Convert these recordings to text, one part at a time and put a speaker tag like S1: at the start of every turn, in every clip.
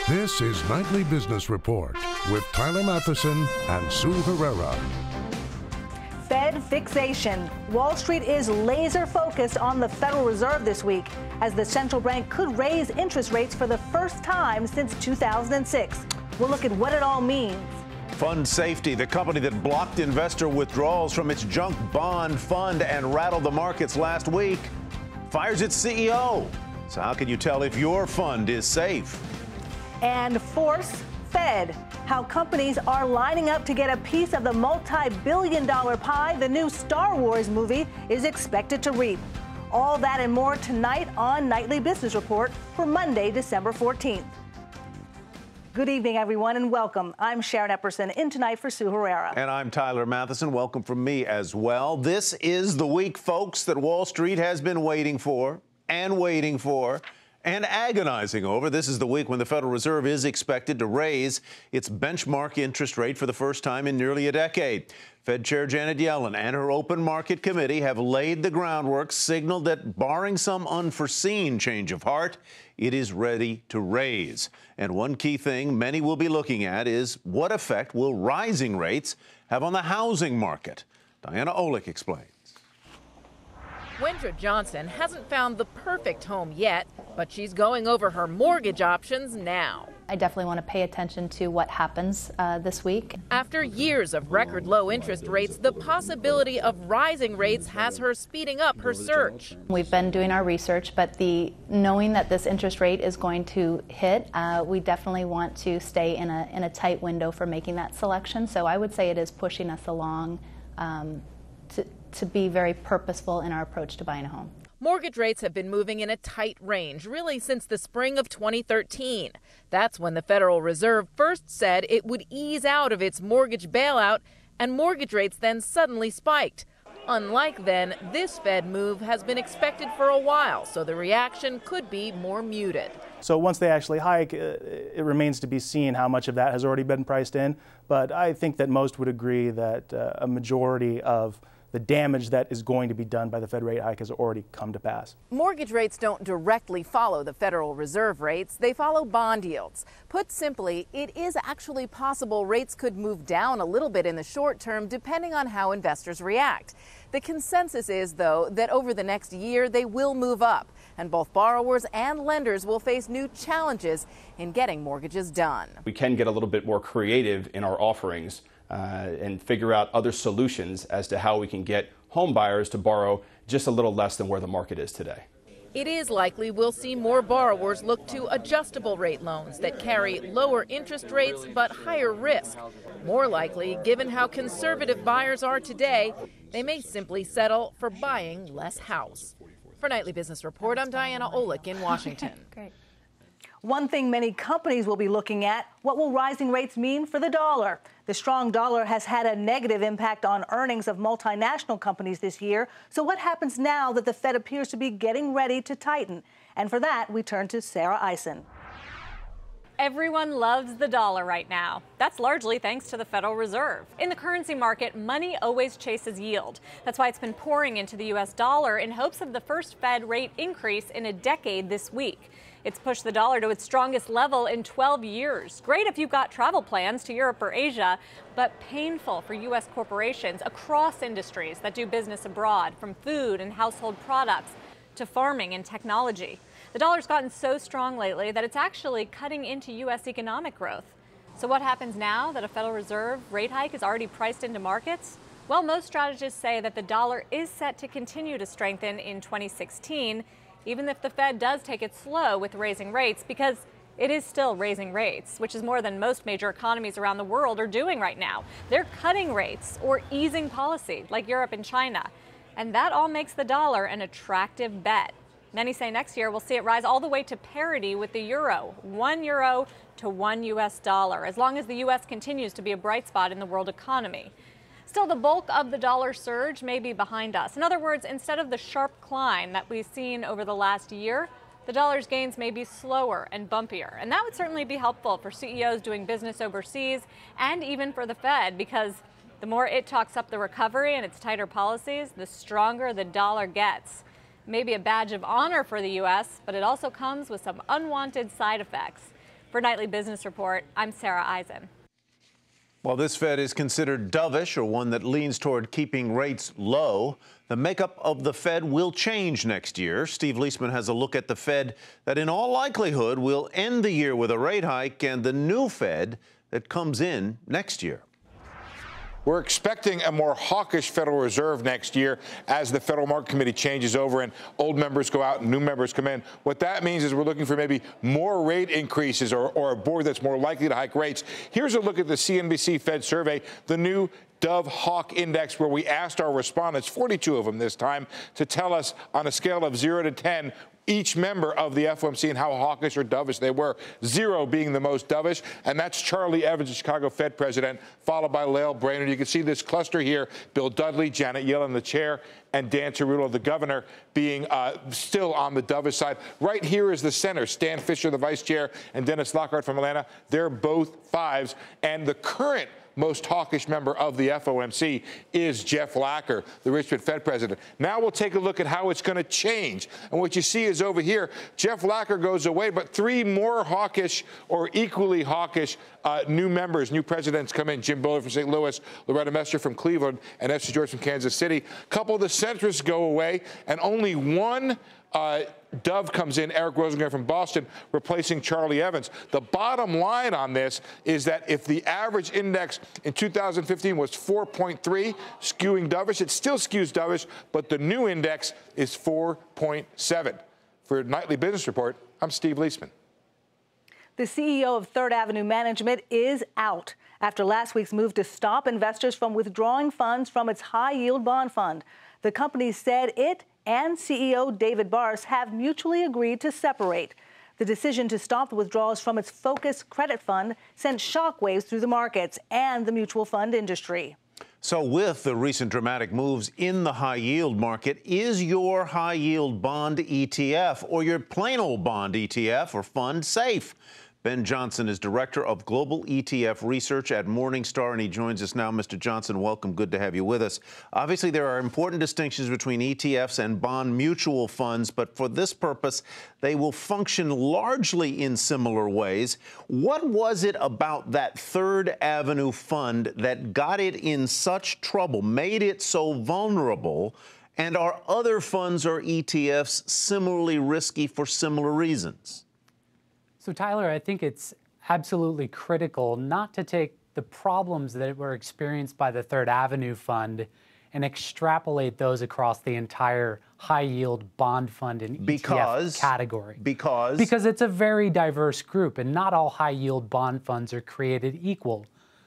S1: This is Nightly Business Report with Tyler Matheson and Sue Herrera.
S2: Fed fixation. Wall Street is laser focused on the Federal Reserve this week, as the central bank could raise interest rates for the first time since 2006. We'll look at what it all means.
S3: Fund Safety, the company that blocked investor withdrawals from its junk bond fund and rattled the markets last week, fires its CEO. So how can you tell if your fund is safe?
S2: And Force Fed, how companies are lining up to get a piece of the multi-billion-dollar pie the new Star Wars movie is expected to reap. All that and more tonight on Nightly Business Report for Monday, December 14th. Good evening, everyone, and welcome. I'm Sharon Epperson, in tonight for Sue Herrera.
S3: And I'm Tyler Matheson. Welcome from me as well. This is the week, folks, that Wall Street has been waiting for and agonizing over. This is the week when the Federal Reserve is expected to raise its benchmark interest rate for the first time in nearly a decade. Fed Chair Janet Yellen and her open market committee have laid the groundwork, signaled that barring some unforeseen change of heart, it is ready to raise. And one key thing many will be looking at is what effect will rising rates have on the housing market? Diana Olick explains.
S4: Wendra Johnson hasn't found the perfect home yet, but she's going over her mortgage options now.
S5: I definitely want to pay attention to what happens this week.
S4: After years of record low interest rates, the possibility of rising rates has her speeding up her search.
S5: We've been doing our research, but knowing that this interest rate is going to hit, we definitely want to stay in a tight window for making that selection. So I would say it is pushing us along to be very purposeful in our approach to buying a home.
S4: Mortgage rates have been moving in a tight range, really since the spring of 2013. That's when the Federal Reserve first said it would ease out of its mortgage bailout, and mortgage rates then suddenly spiked. Unlike then, this Fed move has been expected for a while, so the reaction could be more muted.
S6: So once they actually hike, it remains to be seen how much of that has already been priced in. But I think that most would agree that a majority of the damage that is going to be done by the Fed rate hike has already come to pass.
S4: Mortgage rates don't directly follow the Federal Reserve rates. They follow bond yields. Put simply, it is actually possible rates could move down a little bit in the short term depending on how investors react. The consensus is, though, that over the next year they will move up, and both borrowers and lenders will face new challenges in getting mortgages done.
S7: We can get a little bit more creative in our offerings and figure out other solutions as to how we can get home buyers to borrow just a little less than where the market is today.
S4: It is likely we'll see more borrowers look to adjustable rate loans that carry lower interest rates but higher risk. More likely, given how conservative buyers are today, they may simply settle for buying less house. For Nightly Business Report, I'm Diana Olick in Washington.
S5: Great.
S2: One thing many companies will be looking at, what will rising rates mean for the dollar? The strong dollar has had a negative impact on earnings of multinational companies this year. So what happens now that the Fed appears to be getting ready to tighten? And for that, we turn to Sarah Eisen.
S8: Everyone loves the dollar right now. That's largely thanks to the Federal Reserve. In the currency market, money always chases yield. That's why it's been pouring into the U.S. dollar in hopes of the first Fed rate increase in a decade this week. It's pushed the dollar to its strongest level in 12 years. Great if you've got travel plans to Europe or Asia, but painful for U.S. corporations across industries that do business abroad, from food and household products to farming and technology. The dollar's gotten so strong lately that it's actually cutting into U.S. economic growth. So what happens now that a Federal Reserve rate hike is already priced into markets? Well, most strategists say that the dollar is set to continue to strengthen in 2016, even if the Fed does take it slow with raising rates, because it is still raising rates, which is more than most major economies around the world are doing right now. They're cutting rates or easing policy, like Europe and China. And that all makes the dollar an attractive bet. Many say next year we'll see it rise all the way to parity with the euro, €1 to $1 US, as long as the U.S. continues to be a bright spot in the world economy. Still, the bulk of the dollar surge may be behind us. In other words, instead of the sharp climb that we've seen over the last year, the dollar's gains may be slower and bumpier. And that would certainly be helpful for CEOs doing business overseas and even for the Fed, because the more it talks up the recovery and its tighter policies, the stronger the dollar gets. Maybe a badge of honor for the U.S., but it also comes with some unwanted side effects. For Nightly Business Report, I'm Sarah Eisen.
S3: While this Fed is considered dovish, or one that leans toward keeping rates low, the makeup of the Fed will change next year. Steve Leisman has a look at the Fed that in all likelihood will end the year with a rate hike, and the new Fed that comes in next year.
S9: We're expecting a more hawkish Federal Reserve next year as the Federal Market Committee changes over and old members go out and new members come in. What that means is we're looking for maybe more rate increases or a board that's more likely to hike rates. Here's a look at the CNBC Fed survey, the new Dove Hawk Index, where we asked our respondents, 42 of them this time, to tell us on a scale of 0 to 10, each member of the FOMC and how hawkish or dovish they were, 0 being the most dovish, and that's Charlie Evans, the Chicago Fed president, followed by Lael Brainerd. You can see this cluster here, Bill Dudley, Janet Yellen, the chair, and Dan Tarullo, the governor, being still on the dovish side. Right here is the center, Stan Fisher, the vice chair, and Dennis Lockhart from Atlanta. They're both 5s, and the current most hawkish member of the FOMC is Jeff Lacker, the Richmond Fed president. Now we'll take a look at how it's going to change. And what you see is over here, Jeff Lacker goes away, but 3 more hawkish or equally hawkish new members, new presidents come in. Jim Bullard from St. Louis, Loretta Mester from Cleveland, and Esther George from Kansas City. A couple of the centrists go away, and only one Dove comes in, Eric Rosengren from Boston, replacing Charlie Evans. The bottom line on this is that if the average index in 2015 was 4.3, skewing dovish, it still skews dovish, but the new index is 4.7. For Nightly Business Report, I'm Steve Leisman.
S2: The CEO of Third Avenue Management is out after last week's move to stop investors from withdrawing funds from its high-yield bond fund. The company said it and CEO David Barse have mutually agreed to separate. The decision to stop the withdrawals from its Focus Credit Fund sent shockwaves through the markets and the mutual fund industry.
S3: So with the recent dramatic moves in the high-yield market, is your high-yield bond ETF or your plain old bond ETF or fund safe? Ben Johnson is Director of Global ETF Research at Morningstar, and he joins us now. Mr. Johnson, welcome. Good to have you with us. Obviously, there are important distinctions between ETFs and bond mutual funds, but for this purpose, they will function largely in similar ways. What was it about that Third Avenue fund that got it in such trouble, made it so vulnerable, and are other funds or ETFs similarly risky for similar reasons?
S10: So, Tyler, I think it's absolutely critical not to take the problems that were experienced by the Third Avenue Fund and extrapolate those across the entire high-yield bond fund and ETF category. Because it's a very diverse group, and not all high-yield bond funds are created equal.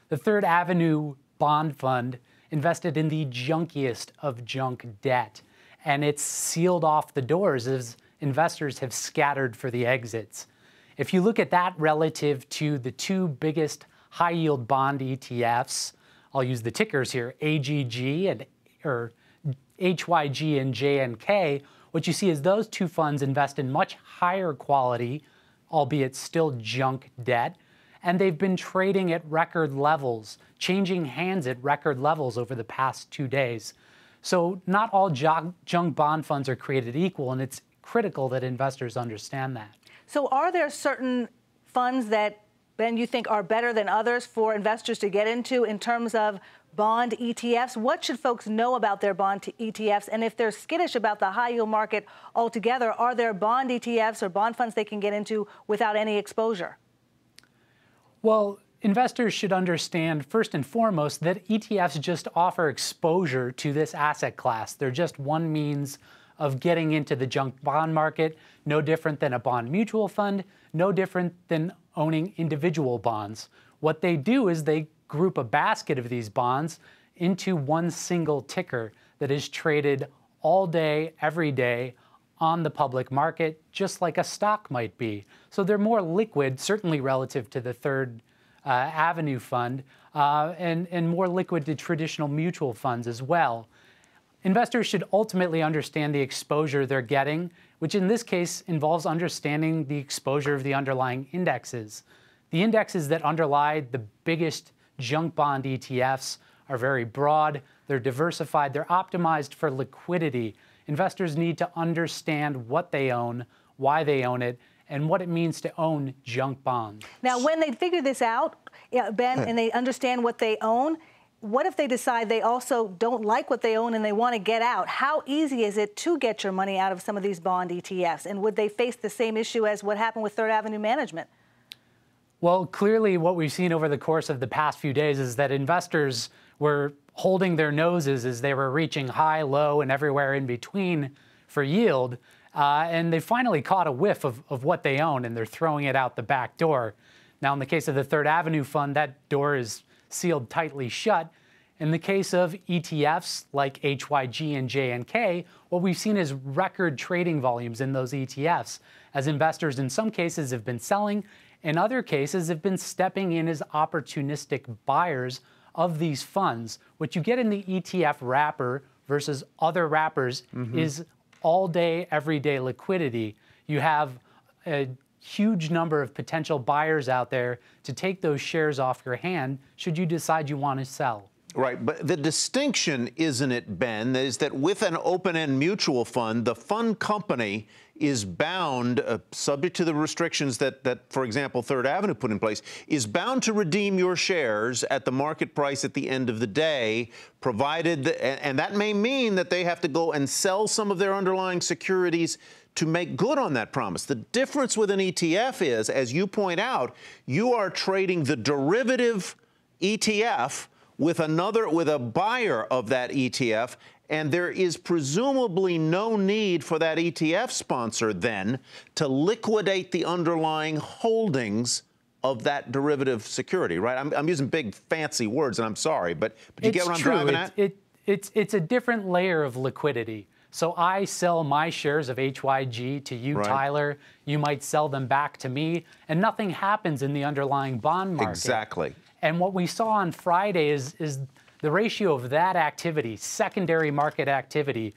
S10: The Third Avenue Bond Fund invested in the junkiest of junk debt, and it's sealed off the doors as investors have scattered for the exits. If you look at that relative to the 2 biggest high-yield bond ETFs, I'll use the tickers here, AGG or HYG and JNK, what you see is those 2 funds invest in much higher quality, albeit still junk debt, and they've been trading at record levels, changing hands at record levels over the past 2 days. So not all junk bond funds are created equal, and it's critical that investors understand that.
S2: So are there certain funds that, Ben, you think are better than others for investors to get into in terms of bond ETFs? What should folks know about their bond ETFs? And if they're skittish about the high-yield market altogether, are there bond ETFs or bond funds they can get into without any exposure?
S10: Well, investors should understand, first and foremost, that ETFs just offer exposure to this asset class. They're just one means of getting into the junk bond market, no different than a bond mutual fund, no different than owning individual bonds. What they do is they group a basket of these bonds into one single ticker that is traded all day, every day on the public market, just like a stock might be. So they're more liquid, certainly relative to the Third Avenue Fund, and more liquid to traditional mutual funds as well. Investors should ultimately understand the exposure they're getting, which in this case involves understanding the exposure of the underlying indexes. The indexes that underlie the biggest junk bond ETFs are very broad, they're diversified, they're optimized for liquidity. Investors need to understand what they own, why they own it, and what it means to own junk bonds.
S2: Now, when they figure this out, Ben, and they understand what they own, what if they decide they also don't like what they own and they want to get out? How easy is it to get your money out of some of these bond ETFs? And would they face the same issue as what happened with Third Avenue Management?
S10: Well, clearly what we've seen over the course of the past few days is that investors were holding their noses as they were reaching high, low, and everywhere in between for yield. And they finally caught a whiff of what they own, and they're throwing it out the back door. Now, in the case of the Third Avenue Fund, that door is sealed tightly shut. In the case of ETFs like HYG and JNK, what we've seen is record trading volumes in those ETFs, as investors in some cases have been selling, in other cases have been stepping in as opportunistic buyers of these funds. What you get in the ETF wrapper versus other wrappers is all day, everyday liquidity. You have a huge number of potential buyers out there to take those shares off your hand should you decide you want to sell.
S3: Right, but the distinction, isn't it, Ben, is that with an open-end mutual fund, the fund company is bound, subject to the restrictions that, for example, Third Avenue put in place, is bound to redeem your shares at the market price at the end of the day, provided, and that may mean that they have to go and sell some of their underlying securities to make good on that promise. The difference with an ETF is, as you point out, you are trading the derivative ETF with a buyer of that ETF, and there is presumably no need for that ETF sponsor then to liquidate the underlying holdings of that derivative security, right? I'm using big fancy words, and I'm sorry, but you get what I'm driving at?
S10: It's a different layer of liquidity. So I sell my shares of HYG to you, right, Tyler. You might sell them back to me, and nothing happens in the underlying bond market.
S3: Exactly.
S10: And what we saw on Friday is the ratio of that activity, secondary market activity,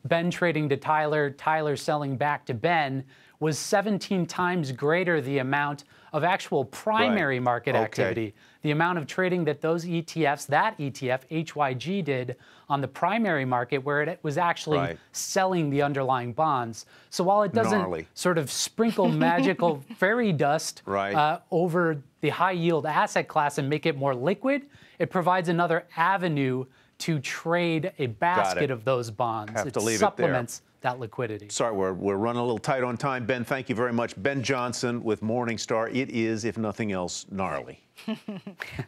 S10: Ben trading to Tyler, Tyler selling back to Ben, was 17 times greater the amount of actual primary market activity. The amount of trading that those ETFs, that ETF, HYG, did on the primary market, where it was actually selling the underlying bonds. So while it doesn't sort of sprinkle magical fairy dust over the high yield asset class and make it more liquid, it provides another avenue to trade a basket of those bonds. It supplements that liquidity.
S3: Sorry, we're running a little tight on time. Ben, thank you very much. Ben Johnson with Morningstar. It is, if nothing else, gnarly.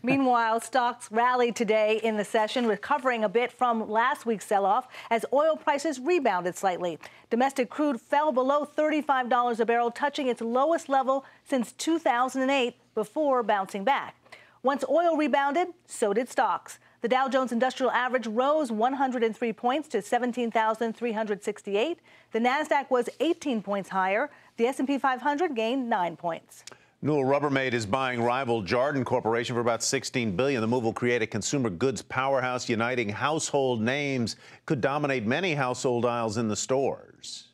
S2: Meanwhile, stocks rallied today in the session, recovering a bit from last week's sell-off as oil prices rebounded slightly. Domestic crude fell below $35 a barrel, touching its lowest level since 2008 before bouncing back. Once oil rebounded, so did stocks. The Dow Jones Industrial Average rose 103 points to 17,368. The Nasdaq was 18 points higher. The S&P 500 gained 9 points.
S3: Newell Rubbermaid is buying rival ARDEN Corporation for about $16 billion. The move will create a consumer goods powerhouse uniting household names. Could dominate many household aisles in the stores.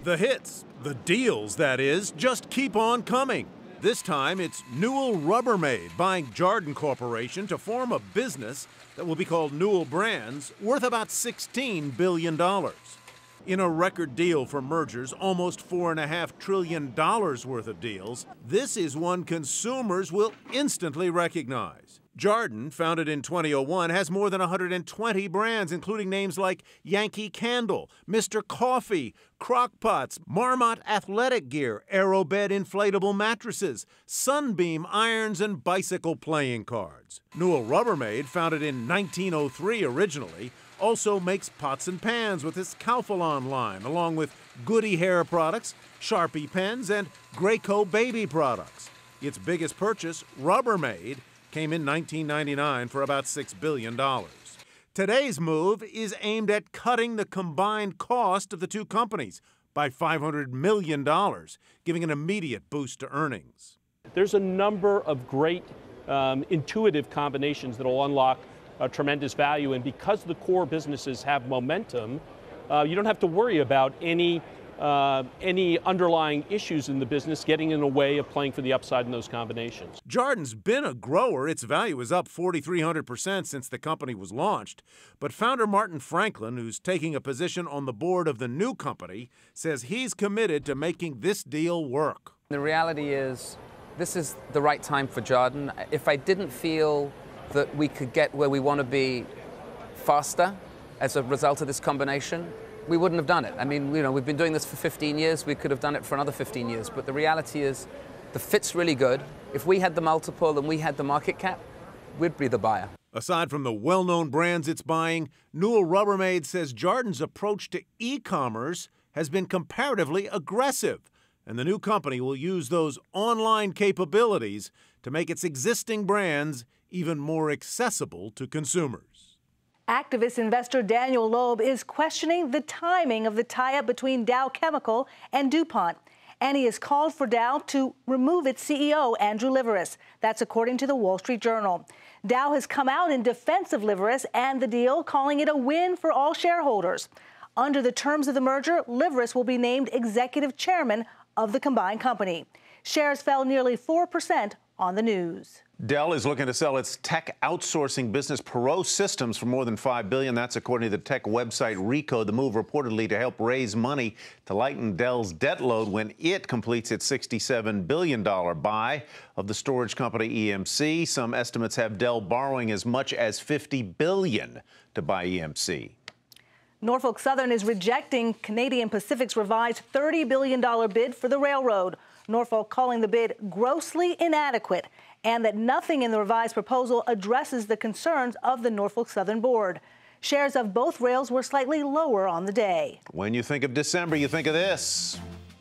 S11: The hits, the deals, that is, just keep on coming. This time, it's Newell Rubbermaid buying ARDEN Corporation to form a business that will be called Newell Brands, worth about $16 billion. In a record deal for mergers, almost $4.5 trillion worth of deals, this is one consumers will instantly recognize. ARDEN, founded in 2001, has more than 120 brands, including names like Yankee Candle, Mr. Coffee, Crock-Pots, Marmot athletic gear, Aerobed inflatable mattresses, Sunbeam irons, and bicycle playing cards. Newell Rubbermaid, founded in 1903 originally, also makes pots and pans with its Calphalon line, along with Goody hair products, Sharpie pens, and Graco baby products. Its biggest purchase, Rubbermaid, came in 1999 for about $6 billion. Today's move is aimed at cutting the combined cost of the two companies by $500 million, giving an immediate boost to earnings.
S12: There's a number of great intuitive combinations that will unlock tremendous value, and because the core businesses have momentum, you don't have to worry about any any underlying issues in the business getting in the way of playing for the upside in those combinations.
S11: Jarden's been a grower. Its value is up 4,300% since the company was launched. But founder Martin Franklin, who's taking a position on the board of the new company, says he's committed to making this deal work.
S13: The reality is, this is the right time for Jarden. If I didn't feel that we could get where we want to be faster as a result of this combination, we wouldn't have done it. I mean, we've been doing this for 15 years. We could have done it for another 15 years. But the reality is, the fit's really good. If we had the multiple and we had the market cap, we'd be the buyer.
S11: Aside from the well-known brands it's buying, Newell Rubbermaid says Jarden's approach to e-commerce has been comparatively aggressive, and the new company will use those online capabilities to make its existing brands even more accessible to consumers.
S2: Activist investor Daniel Loeb is questioning the timing of the tie-up between Dow Chemical and DuPont. And he has called for Dow to remove its CEO, Andrew Liveris. That's according to the Wall Street Journal. Dow has come out in defense of Liveris and the deal, calling it a win for all shareholders. Under the terms of the merger, Liveris will be named executive chairman of the combined company. Shares fell nearly 4% on the news.
S3: Dell is looking to sell its tech outsourcing business Perot Systems for more than $5 billion. That's according to the tech website Recode. The move reportedly to help raise money to lighten Dell's debt load when it completes its $67 billion buy of the storage company EMC. Some estimates have Dell borrowing as much as $50 billion to buy EMC.
S2: Norfolk Southern is rejecting Canadian Pacific's revised $30 billion bid for the railroad. Norfolk calling the bid grossly inadequate and that nothing in the revised proposal addresses the concerns of the Norfolk Southern board. Shares of both rails were slightly lower on the day.
S3: When you think of December, you think of this.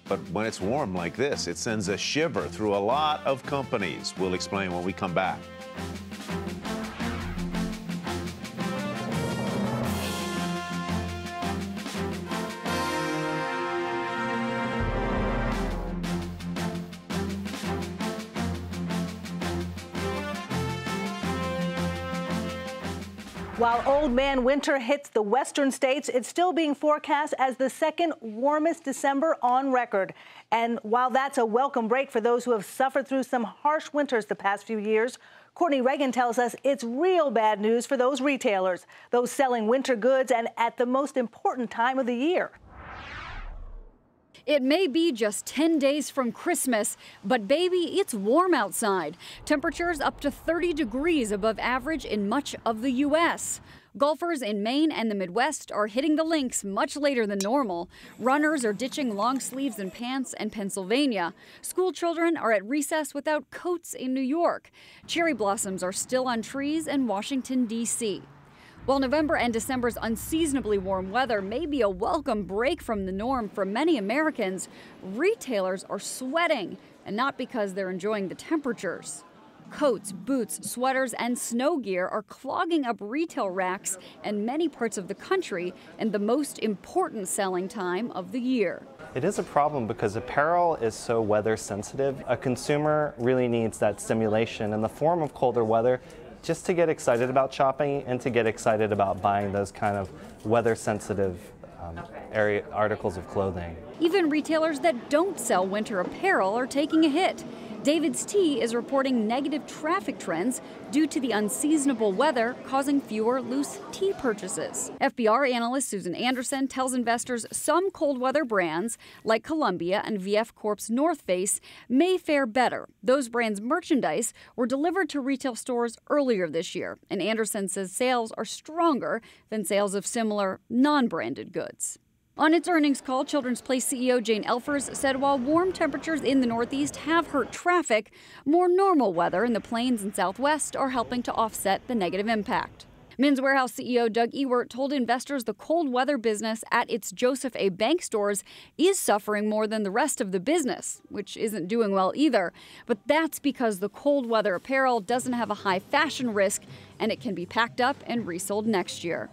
S3: But when it's warm like this, it sends a shiver through a lot of companies. We'll explain when we come back.
S2: While Old Man Winter hits the western states, it's still being forecast as the second warmest December on record. And while that's a welcome break for those who have suffered through some harsh winters the past few years, Courtney Reagan tells us it's real bad news for those retailers, those selling winter goods and at the most important time of the year.
S14: It may be just 10 days from Christmas, but baby, it's warm outside. Temperatures up to 30 degrees above average in much of the U.S. Golfers in Maine and the Midwest are hitting the links much later than normal. Runners are ditching long sleeves and pants in Pennsylvania. School children are at recess without coats in New York. Cherry blossoms are still on trees in Washington, D.C. While November and December's unseasonably warm weather may be a welcome break from the norm for many Americans, retailers are sweating, and not because they're enjoying the temperatures. Coats, boots, sweaters, and snow gear are clogging up retail racks in many parts of the country in the most important selling time of the year.
S15: It is a problem because apparel is so weather sensitive. A consumer really needs that stimulation in the form of colder weather just to get excited about shopping and to get excited about buying those kind of weather-sensitive articles of clothing.
S14: Even retailers that don't sell winter apparel are taking a hit. David's Tea is reporting negative traffic trends due to the unseasonable weather causing fewer loose tea purchases. FBR analyst Susan Anderson tells investors some cold weather brands like Columbia and VF Corp's North Face may fare better. Those brands' merchandise were delivered to retail stores earlier this year, and Anderson says sales are stronger than sales of similar non-branded goods. On its earnings call, Children's Place CEO Jane Elfers said while warm temperatures in the Northeast have hurt traffic, more normal weather in the Plains and Southwest are helping to offset the negative impact. Men's Warehouse CEO Doug Ewert told investors the cold weather business at its Joseph A. Bank stores is suffering more than the rest of the business, which isn't doing well either. But that's because the cold weather apparel doesn't have a high fashion risk and it can be packed up and resold next year.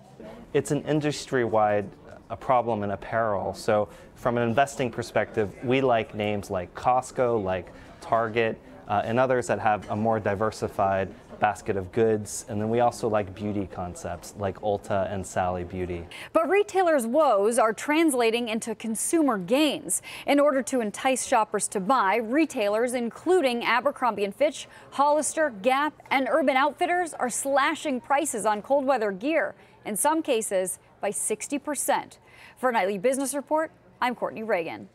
S15: It's an industry-wide a problem in apparel. So from an investing perspective, we like names like Costco, like Target, and others that have a more diversified basket of goods. And then we also like beauty concepts like Ulta and Sally Beauty.
S14: But retailers' woes are translating into consumer gains. In order to entice shoppers to buy, retailers including Abercrombie & Fitch, Hollister, Gap, and Urban Outfitters are slashing prices on cold weather gear, in some cases by 60%. For a Nightly Business Report, I'm Courtney Reagan.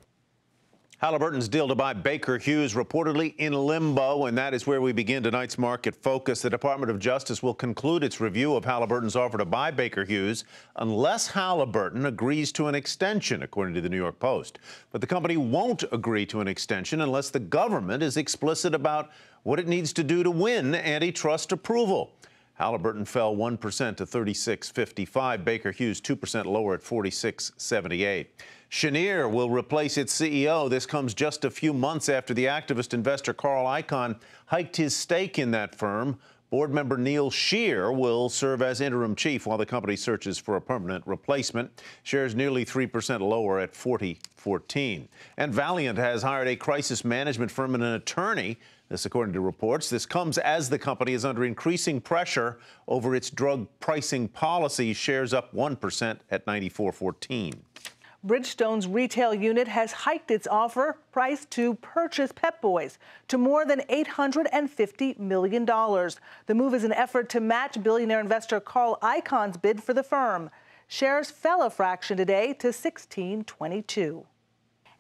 S3: Halliburton's deal to buy Baker Hughes reportedly in limbo, and that is where we begin tonight's Market Focus. The Department of Justice will conclude its review of Halliburton's offer to buy Baker Hughes unless Halliburton agrees to an extension, according to the New York Post. But the company won't agree to an extension unless the government is explicit about what it needs to do to win antitrust approval. Halliburton fell 1% to $36.55. Baker Hughes 2% lower at $46.78. Cheniere will replace its CEO. This comes just a few months after the activist investor Carl Icahn hiked his stake in that firm. Board member Neil Shear will serve as interim chief while the company searches for a permanent replacement. Shares nearly 3% lower at $40.14. And Valiant has hired a crisis management firm and an attorney. This, according to reports. This comes as the company is under increasing pressure over its drug pricing policy. Shares up 1% at $94.14.
S2: Bridgestone's retail unit has hiked its offer price to purchase Pep Boys to more than $850 million. The move is an effort to match billionaire investor Carl Icahn's bid for the firm. Shares fell a fraction today to $16.22.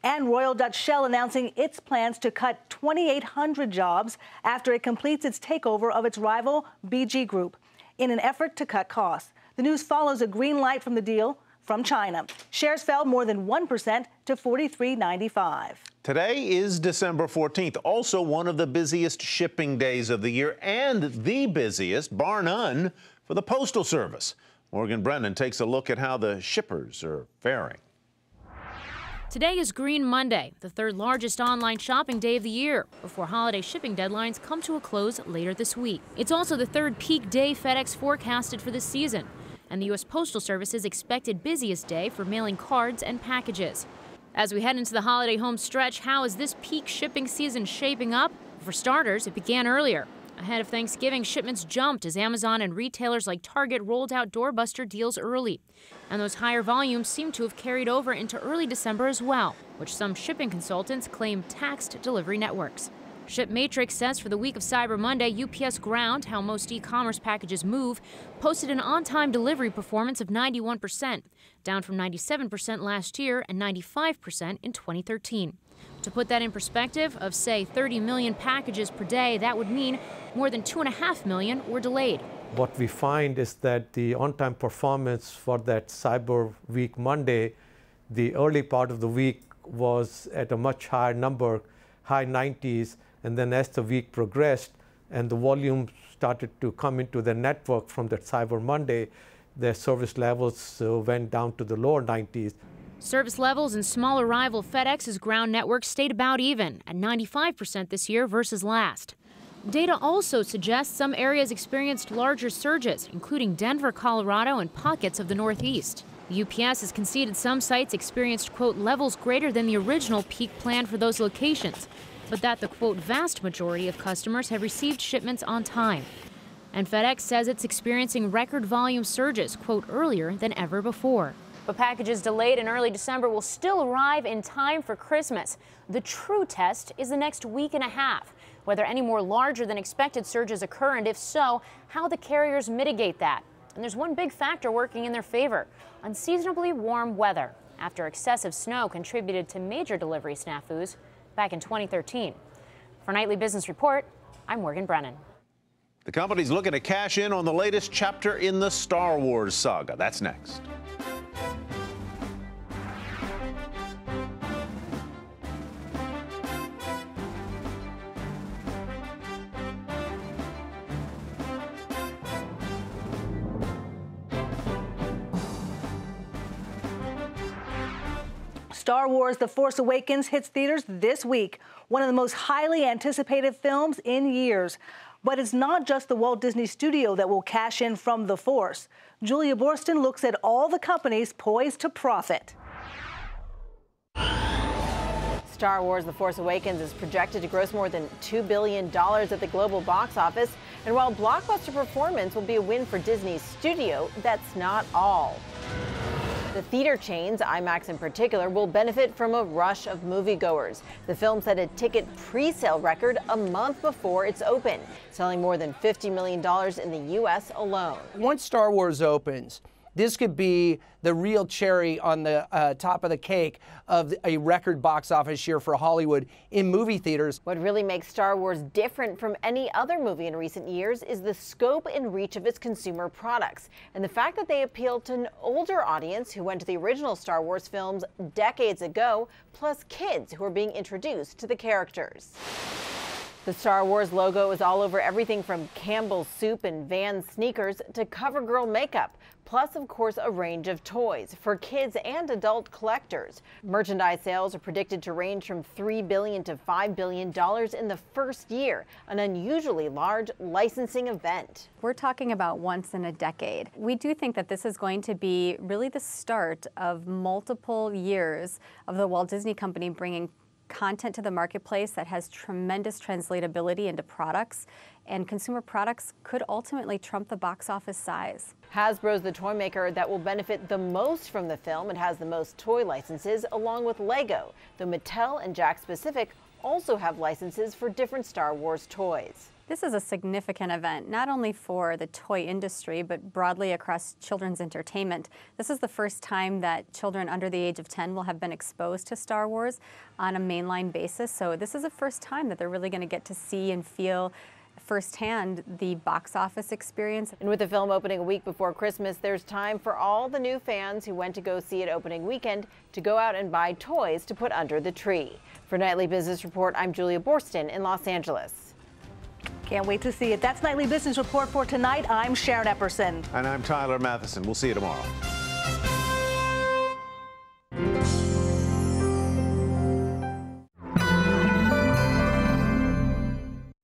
S2: And Royal Dutch Shell announcing its plans to cut 2,800 jobs after it completes its takeover of its rival BG Group in an effort to cut costs. The news follows a green light from the deal from China. Shares fell more than 1% to $43.95.
S3: Today is December 14th, also one of the busiest shipping days of the year and the busiest, bar none, for the Postal Service. Morgan Brennan takes a look at how the shippers are faring.
S16: Today is Green Monday, the third largest online shopping day of the year, before holiday shipping deadlines come to a close later this week. It's also the third peak day FedEx forecasted for this season, and the U.S. Postal Service's expected busiest day for mailing cards and packages. As we head into the holiday home stretch, how is this peak shipping season shaping up? For starters, it began earlier. Ahead of Thanksgiving, shipments jumped as Amazon and retailers like Target rolled out doorbuster deals early. And those higher volumes seem to have carried over into early December as well, which some shipping consultants claim taxed delivery networks. ShipMatrix says for the week of Cyber Monday, UPS Ground, how most e-commerce packages move, posted an on-time delivery performance of 91%, down from 97% last year and 95% in 2013. To put that in perspective, of say 30 million packages per day, that would mean more than 2.5 million were delayed.
S17: What we find is that the on-time performance for that Cyber Week Monday, the early part of the week was at a much higher number, high 90s, and then as the week progressed and the volume started to come into the network from that Cyber Monday, their service levels went down to the lower 90s.
S16: Service levels in smaller rival FedEx's ground network stayed about even at 95% this year versus last. Data also suggests some areas experienced larger surges, including Denver, Colorado, and pockets of the Northeast. UPS has conceded some sites experienced, quote, levels greater than the original peak plan for those locations, but that the, quote, vast majority of customers have received shipments on time. And FedEx says it's experiencing record volume surges, quote, earlier than ever before. But packages delayed in early December will still arrive in time for Christmas. The true test is the next week and a half, whether any more larger than expected surges occur, and if so, how the carriers mitigate that. And there's one big factor working in their favor: unseasonably warm weather, after excessive snow contributed to major delivery snafus back in 2013. For Nightly Business Report, I'm Morgan Brennan.
S3: The company's looking to cash in on the latest chapter in the Star Wars saga. That's next.
S2: Star Wars: The Force Awakens hits theaters this week, one of the most highly anticipated films in years. But it's not just the Walt Disney Studio that will cash in from The Force. Julia Borston looks at all the companies poised to profit.
S18: Star Wars: The Force Awakens is projected to gross more than $2 billion at the global box office. And while blockbuster performance will be a win for Disney's studio, that's not all. The theater chains, IMAX in particular, will benefit from a rush of moviegoers. The film set a ticket pre-sale record a month before it's open, selling more than $50 million in the U.S. alone.
S19: Once Star Wars opens, this could be the real cherry on the top of the cake of a record box office year for Hollywood in movie theaters.
S18: What really makes Star Wars different from any other movie in recent years is the scope and reach of its consumer products, and the fact that they appeal to an older audience who went to the original Star Wars films decades ago, plus kids who are being introduced to the characters. The Star Wars logo is all over everything from Campbell's soup and Vans sneakers to CoverGirl makeup, plus, of course, a range of toys for kids and adult collectors. Merchandise sales are predicted to range from $3 billion to $5 billion in the first year, an unusually large licensing event.
S20: We're talking about once in a decade. We do think that this is going to be really the start of multiple years of the Walt Disney Company bringing content to the marketplace that has tremendous translatability into products, and consumer products could ultimately trump the box office size.
S18: Hasbro's the toy maker that will benefit the most from the film. It has the most toy licenses, along with Lego, though Mattel and Jakks Pacific also have licenses for different Star Wars toys.
S20: This is a significant event, not only for the toy industry, but broadly across children's entertainment. This is the first time that children under the age of 10 will have been exposed to Star Wars on a mainline basis. So this is the first time that they're really going to get to see and feel firsthand the box office experience.
S18: And with the film opening a week before Christmas, there's time for all the new fans who went to go see it opening weekend to go out and buy toys to put under the tree. For Nightly Business Report, I'm Julia Borston in Los Angeles.
S2: Can't wait to see it. That's Nightly Business Report for tonight. I'm Sharon Epperson.
S3: And I'm Tyler Matheson. We'll see you tomorrow.